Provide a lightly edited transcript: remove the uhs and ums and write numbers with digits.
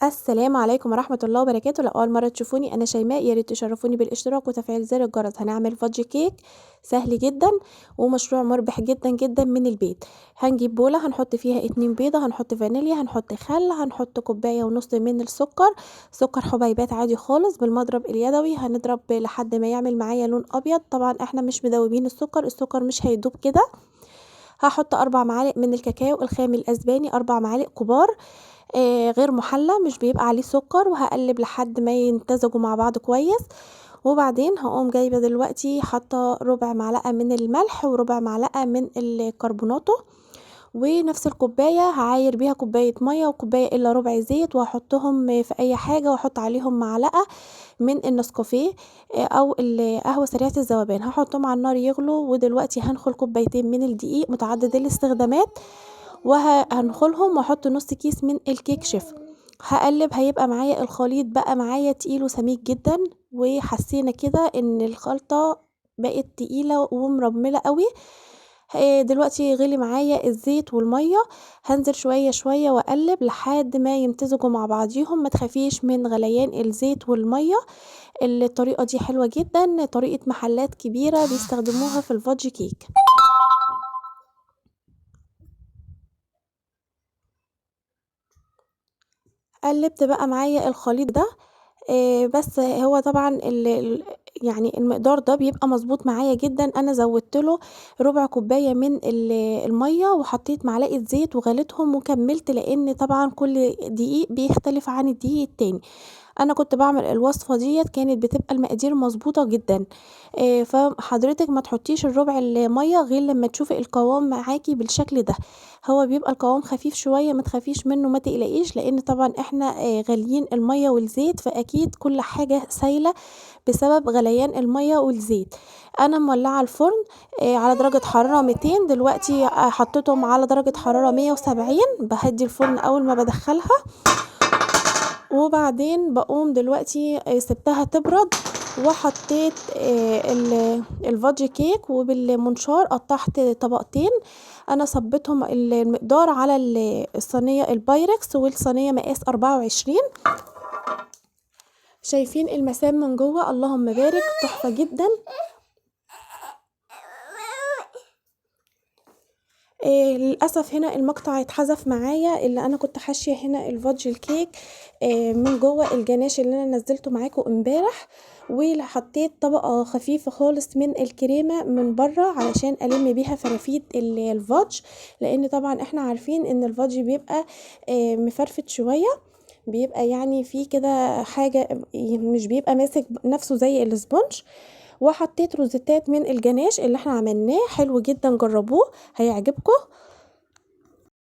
السلام عليكم ورحمة الله وبركاته. لو أول مرة تشوفوني أنا شيماء، يا ريت تشرفوني بالاشتراك وتفعيل زر الجرس. هنعمل فادج كيك سهل جدا ومشروع مربح جدا جدا من البيت. هنجيب بولة هنحط فيها 2 بيضة، هنحط فانيليا، هنحط خل، هنحط كوباية ونص من السكر، سكر حبيبات عادي خالص بالمضرب اليدوي. هنضرب لحد ما يعمل معايا لون أبيض. طبعا احنا مش مدوبين السكر مش هيدوب كده. هحط 4 معالق من الكاكاو الخام الأسباني، 4 معالق كبار غير محلى، مش بيبقى عليه سكر. وهقلب لحد ما يمتزجوا مع بعض كويس. وبعدين هقوم جايبه دلوقتي حاطه ربع معلقه من الملح وربع معلقه من الكربوناتو، ونفس الكوبايه هعاير بيها كوبايه ميه وكوبايه الا ربع زيت، وهحطهم في اي حاجه، واحط عليهم معلقه من النسكافيه او القهوه سريعه الذوبان. هحطهم على النار يغلوا. ودلوقتي هنخل كوبايتين من الدقيق متعدد الاستخدامات، وهنخلهم واحط نص كيس من الكيك شيف. هقلب، هيبقى معايا الخليط بقى معايا تقيل وسميك جدا. وحسينا كده ان الخلطة بقت تقيلة ومرملة قوي. دلوقتي غلي معايا الزيت والمية، هنزل شوية شوية واقلب لحد ما يمتزجوا مع بعضيهم. ما تخافيش من غليان الزيت والمية، الطريقة دي حلوة جدا، طريقة محلات كبيرة بيستخدموها في الفادج كيك. قلبت بقى معايا الخليط ده. بس هو طبعًا يعني المقدار ده بيبقى مضبوط معايا جدًا. أنا زوّدت له ربع كوباية من المَيّة، وحطيت معلقة زيت وغليتهم وكمّلت، لإن طبعًا كل دقيق بيختلف عن الدقيق التاني. أنا كنت باعمل الوصفة ديّة كانت بتبقى المقادير مضبوطة جدًا. فحضرتِك ما تحطيش الربع المَيّة غير لمّا تشوفي القوام معاكِ بالشكل ده. هو بيبقى القوام خفيف شوية، ما تخافيش منه، ما تقلقيش، لإن طبعًا إحنا غاليين المَيّة والزيت، فأكيد كل حاجة سايلة بسبب غليان المَيّة والزيت. أنا مولعة الفرن على درجة حرارة 200. دلوقتي حطيتهم على درجة حرارة 170. باهدّي الفرن أول ما بادخّلها، وبعدين باقوم دلوقتي سِبتها تبرد، وحطيت الفادج كيك، وبالمنشار قطّعت طبقتين. أنا صبيتهم المقدار على الصينية البايركس، والصينية مقاس 24. شايفين المسام من جوه؟ اللهم بارك، تحفة جدا. للأسف هنا المقطع اتحذف معايا، اللي أنا كنت حاشية هنا الفادج الكيك من جوه الجناش اللي أنا نزلته معاكم امبارح. وحطيت طبقة خفيفة خالص من الكريمة من بره علشان ألم بيها فرافيت الفادج، لأن طبعا احنا عارفين ان الفادج بيبقى مفرفت شوية، بيبقى يعني فيه كده حاجة، مش بيبقى ماسك نفسه زي الاسبونج. وحطيت روزيتات من الجناش اللي احنا عملناه، حلو جدا، جربوه هيعجبكم.